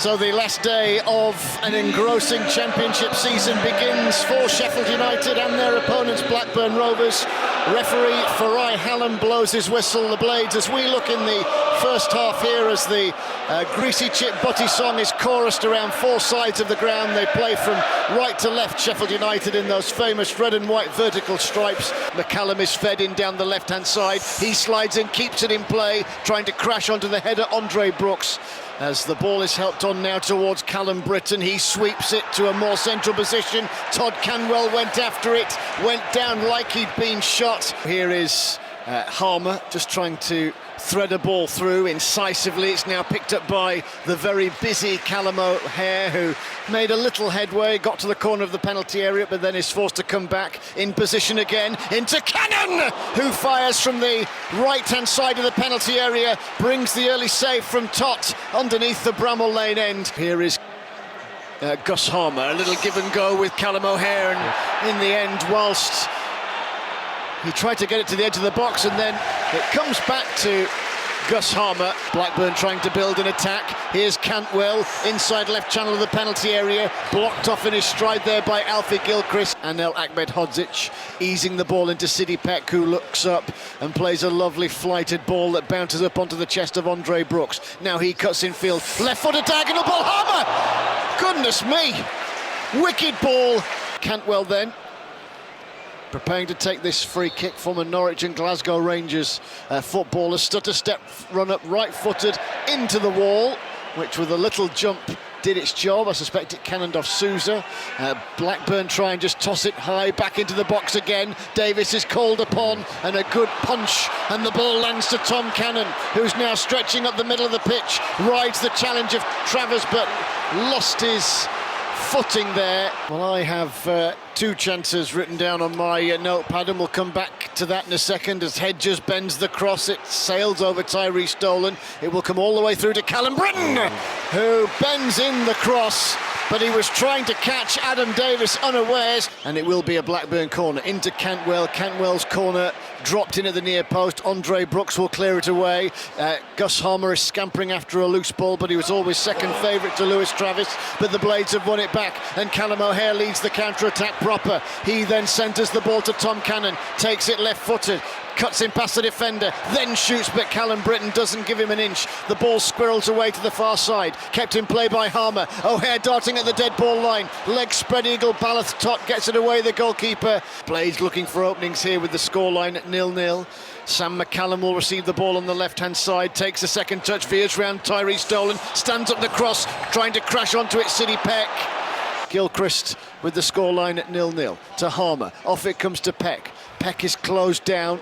So the last day of an engrossing championship season begins for Sheffield United and their opponents Blackburn Rovers. Referee Farai Hallam blows his whistle. The Blades, as we look in the first half here, as the Greasy Chip Butty song is chorused around four sides of the ground. They play from right to left, Sheffield United, in those famous red and white vertical stripes. McCallum is fed in down the left-hand side. He slides in, keeps it in play, trying to crash onto the header, Andre Brooks. As the ball is helped on now towards Callum Britton, he sweeps it to a more central position. Todd Canwell went after it, went down like he'd been shot. Here is Harmer just trying to thread a ball through incisively. It's now picked up by the very busy Callum O'Hare, who made a little headway, got to the corner of the penalty area, but then is forced to come back in position again into Cannon, who fires from the right-hand side of the penalty area, brings the early save from Tot underneath the Bramall Lane end. Here is Gus Harmer, a little give and go with Callum O'Hare, and in the end, whilst he tried to get it to the edge of the box, and then it comes back to Gus Harmer. Blackburn trying to build an attack. Here's Cantwell, inside left channel of the penalty area, blocked off in his stride there by Alfie Gilchrist. Anel Ahmedhodzic easing the ball into Sidney Peck, who looks up and plays a lovely flighted ball that bounces up onto the chest of Andre Brooks. Now he cuts in field, left-footed diagonal ball, Harmer! Goodness me! Wicked ball. Cantwell then preparing to take this free kick from a Norwich and Glasgow Rangers footballer. Stutter step run up right-footed into the wall, which with a little jump did its job. I suspect it cannoned off Sousa. Blackburn try and just toss it high back into the box again. Davis is called upon, and a good punch, and the ball lands to Tom Cannon, who's now stretching up the middle of the pitch, rides the challenge of Travers, but lost his footing there. Well, I have two chances written down on my notepad, and we'll come back to that in a second. As Hedges bends the cross, it sails over Tyrese Dolan. It will come all the way through to Callum Britton, who bends in the cross, but he was trying to catch Adam Davis unawares, and it will be a Blackburn corner into Cantwell. Cantwell's corner dropped in at the near post. Andre Brooks will clear it away. Gus Harmer is scampering after a loose ball, but he was always second favourite to Lewis Travis. But the Blades have won it back, and Callum O'Hare leads the counter-attack proper. He then centres the ball to Tom Cannon, takes it left-footed, cuts in past the defender, then shoots, but Callum Britton doesn't give him an inch. The ball squirrels away to the far side, kept in play by Harmer. O'Hare darting at the dead ball line, leg spread eagle, Balath Tot gets it away, the goalkeeper. Blades looking for openings here with the scoreline at 0-0. Sam McCallum will receive the ball on the left-hand side, takes a second touch, veers round Tyrese Dolan, stands up the cross, trying to crash onto it, Sidney Peck. Gilchrist with the scoreline at 0-0 to Harmer. Off it comes to Peck. Peck is closed down,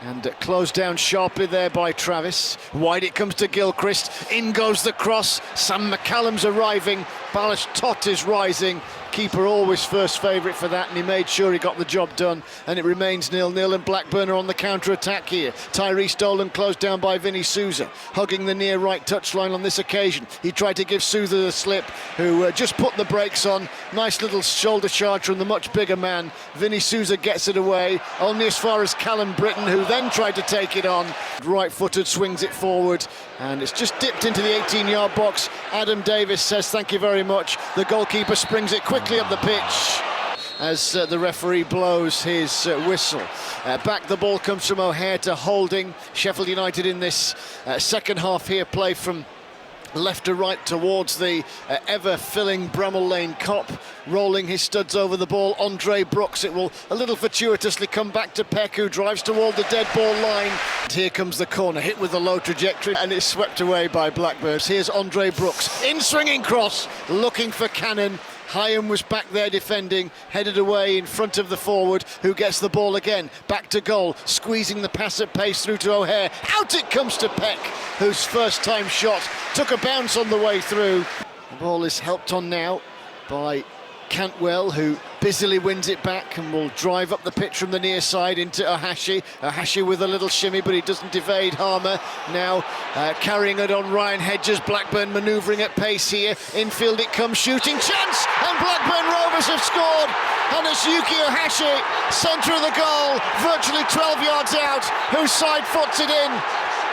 and closed down sharply there by Travis. Wide it comes to Gilchrist. In goes the cross. Sam McCallum's arriving. Balash Tot is rising. Keeper always first favourite for that, and he made sure he got the job done, and it remains 0-0, and Blackburn are on the counter-attack here. Tyrese Dolan closed down by Vinny Sousa, hugging the near right touchline on this occasion. He tried to give Sousa the slip, who just put the brakes on. Nice little shoulder charge from the much bigger man. Vinny Sousa gets it away, only as far as Callum Britton, who then tried to take it on. Right-footed, swings it forward, and it's just dipped into the 18-yard box. Adam Davis says thank you very much. The goalkeeper springs it quickly up the pitch as the referee blows his whistle. Back the ball comes from O'Hare to Holding. Sheffield United in this second half here play from left to right towards the ever-filling Bramall Lane Cop, rolling his studs over the ball. Andre Brooks, it will a little fortuitously come back to Peck, who drives toward the dead ball line. And here comes the corner, hit with a low trajectory, and it's swept away by Blackburn. Here's Andre Brooks, in swinging cross, looking for Cannon. Hyam was back there defending, headed away in front of the forward, who gets the ball again, back to goal, squeezing the pass at pace through to O'Hare. Out it comes to Peck, whose first time shot took a bounce on the way through. The ball is helped on now by Cantwell, who busily wins it back and will drive up the pitch from the near side into Ohashi. Ohashi with a little shimmy, but he doesn't evade Harmer. Now carrying it on Ryan Hedges. Blackburn manoeuvring at pace here. Infield it comes, shooting chance, and Blackburn Rovers have scored. And it's Yuki Ohashi, centre of the goal, virtually 12 yards out, who side foots it in.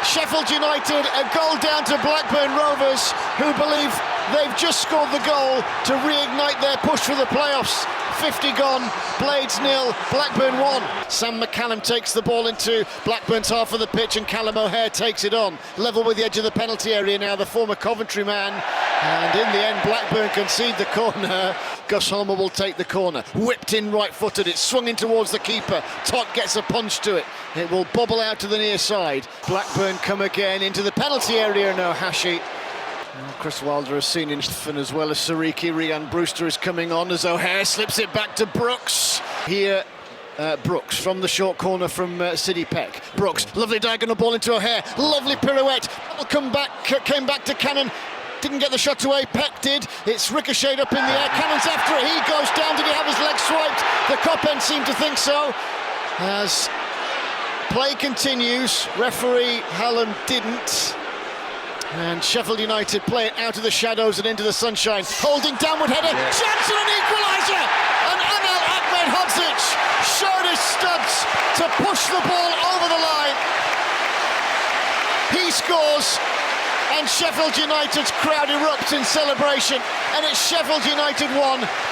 Sheffield United, a goal down to Blackburn Rovers, who believe They've just scored the goal to reignite their push for the playoffs. 50 gone, Blades 0, Blackburn 1. Sam McCallum takes the ball into Blackburn's half of the pitch and Callum O'Hare takes it on. Level with the edge of the penalty area now, the former Coventry man. And in the end, Blackburn concede the corner. Gus Holmer will take the corner. Whipped in right-footed, it's swung in towards the keeper. Todd gets a punch to it. It will bobble out to the near side. Blackburn come again into the penalty area now, Hashi. Chris Wilder has seen in as well as Sariki. Ryan Brewster is coming on as O'Hare slips it back to Brooks. Here, Brooks from the short corner from Sidney Peck. Brooks, lovely diagonal ball into O'Hare. Lovely pirouette. Came back to Cannon. Didn't get the shot away, Peck did. It's ricocheted up in the air. Cannon's after it. He goes down. Did he have his leg swiped? The cop end seemed to think so. As play continues, referee Hallam didn't. And Sheffield United play it out of the shadows and into the sunshine. Holding downward header, chance and an equaliser! And Anel Ahmedhodzic showed his studs to push the ball over the line. He scores, and Sheffield United's crowd erupts in celebration. And it's Sheffield United 1,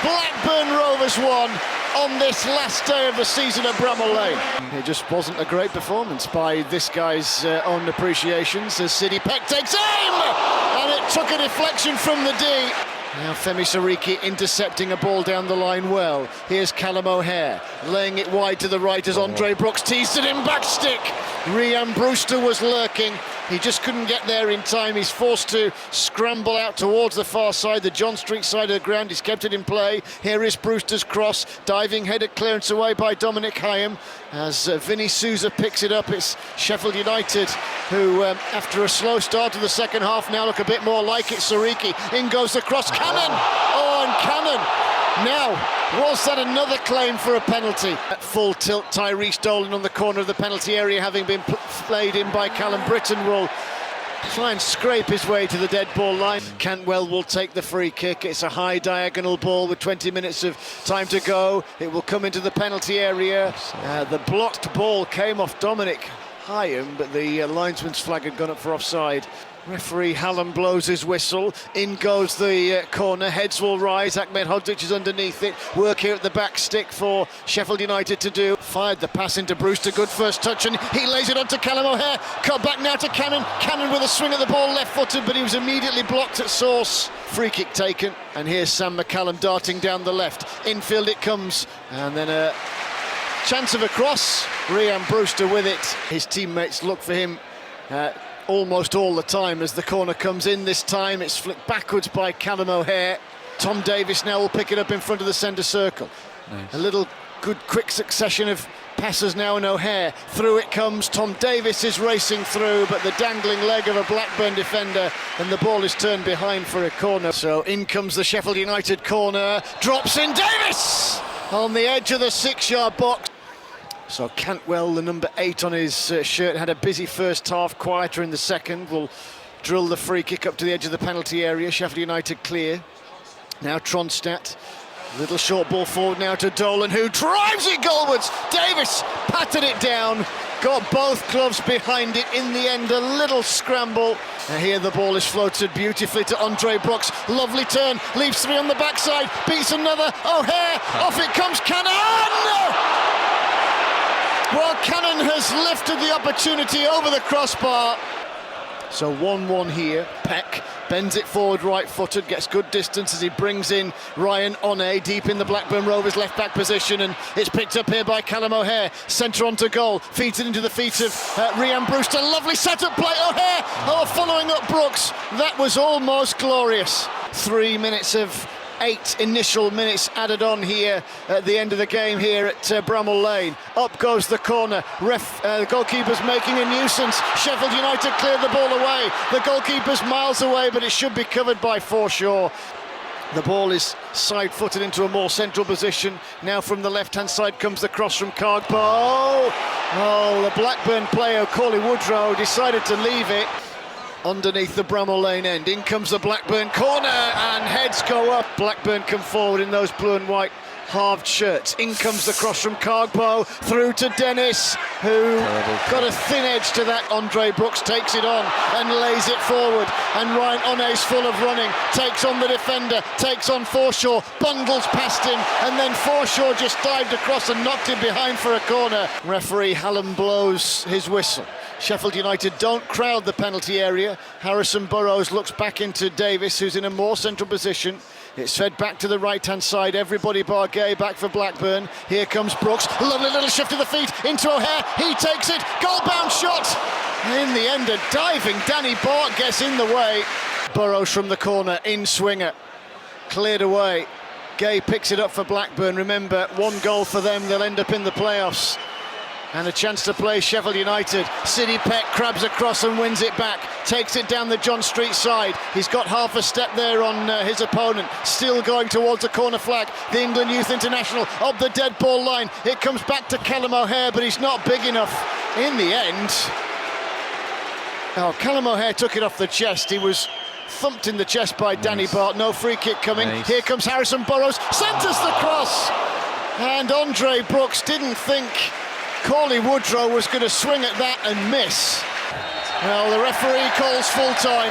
Blackburn Rovers 1 on this last day of the season at Bramall Lane. It just wasn't a great performance by this guy's own appreciations as Sidney Peck takes aim! And it took a deflection from the D. Now Femi Sariki intercepting a ball down the line well. Here's Callum O'Hare, laying it wide to the right as Andre Brooks teased it in back stick. Ryan Brewster was lurking. He just couldn't get there in time. He's forced to scramble out towards the far side, the John Street side of the ground. He's kept it in play. Here is Brewster's cross. Diving header clearance away by Dominic Hyam. As Vinny Souza picks it up, it's Sheffield United who, after a slow start to the second half, now look a bit more like it. Sariki, in goes the cross. Cannon! Oh, and Cannon! Now, was that another claim for a penalty? At full tilt, Tyrese Dolan on the corner of the penalty area, having been played in by Callum Britton, will try and scrape his way to the dead ball line. Cantwell will take the free kick. It's a high diagonal ball with 20 minutes of time to go. It will come into the penalty area. The blocked ball came off Dominic Hyam, but the linesman's flag had gone up for offside. Referee Hallam blows his whistle. In goes the corner. Heads will rise. Ahmedhodzic is underneath it. Work here at the back stick for Sheffield United to do. Fired the pass into Brewster. Good first touch, and he lays it onto Callum O'Hare. Cut back now to Cannon. Cannon with a swing at the ball, left-footed, but he was immediately blocked at source. Free kick taken, and here's Sam McCallum darting down the left. Infield it comes, and then a chance of a cross. Ryan Brewster with it. His teammates look for him almost all the time as the corner comes in. This time it's flicked backwards by Callum O'Hare. Tom Davis now will pick it up in front of the centre circle. Nice. A little good quick succession of passes now, and O'Hare through it comes. Tom Davis is racing through, but the dangling leg of a Blackburn defender, and the ball is turned behind for a corner. So in comes the Sheffield United corner, drops in Davis on the edge of the 6-yard box. So Cantwell, the number 8 on his shirt, had a busy first half, quieter in the second. Will drill the free kick up to the edge of the penalty area. Sheffield United clear. Now Tronstadt, little short ball forward now to Dolan, who drives it goalwards. Davis patted it down, got both gloves behind it. In the end, a little scramble. And here the ball is floated beautifully to Andre Brooks. Lovely turn, leaves 3 on the backside, beats another. O'Hare, off it comes Cannon! Well, Cannon has lifted the opportunity over the crossbar. So 1-1 here. Peck bends it forward right-footed, gets good distance as he brings in Ryan One deep in the Blackburn Rovers left-back position, and it's picked up here by Callum O'Hare. Centre onto goal, feeds it into the feet of Ryan Brewster. Lovely set-up play, O'Hare! Oh, following up Brooks. That was almost glorious. 3 minutes of 8 initial minutes added on here at the end of the game here at Bramall Lane. Up goes the corner. The goalkeeper's making a nuisance. Sheffield United cleared the ball away. The goalkeeper's miles away, but it should be covered by Forshaw. The ball is side-footed into a more central position. Now from the left-hand side comes the cross from Cagbo. Oh, the Blackburn player, Corley Woodrow, decided to leave it underneath the Bramall Lane end. In comes the Blackburn corner, and heads go up. Blackburn come forward in those blue and white halved shirts. In comes the cross from Cargbo, through to Dennis, who got a thin edge to that. Andre Brooks takes it on and lays it forward, and Ryan One's full of running, takes on the defender, takes on Forshaw, bundles past him, and then Forshaw just dived across and knocked him behind for a corner. Referee Hallam blows his whistle. Sheffield United don't crowd the penalty area. Harrison Burrows looks back into Davis, who's in a more central position. It's fed back to the right-hand side. Everybody bar Gay back for Blackburn. Here comes Brooks. Lovely little shift of the feet into O'Hare. He takes it. Goal-bound shot. In the end, a diving Danny Bart gets in the way. Burrows from the corner, in swinger. Cleared away. Gay picks it up for Blackburn. Remember, 1 goal for them. They'll end up in the playoffs. And a chance to play Sheffield United. Sidney Peck crabs across and wins it back. Takes it down the John Street side. He's got half a step there on his opponent. Still going towards the corner flag. The England Youth International up the dead ball line. It comes back to Callum O'Hare, but he's not big enough. In the end, Callum O'Hare took it off the chest. He was thumped in the chest by Danny Bart. No free kick coming. Here comes Harrison Burrows. Centres the cross. And Andre Brooks didn't think Cauley Woodrow was going to swing at that and miss. Well, the referee calls full time.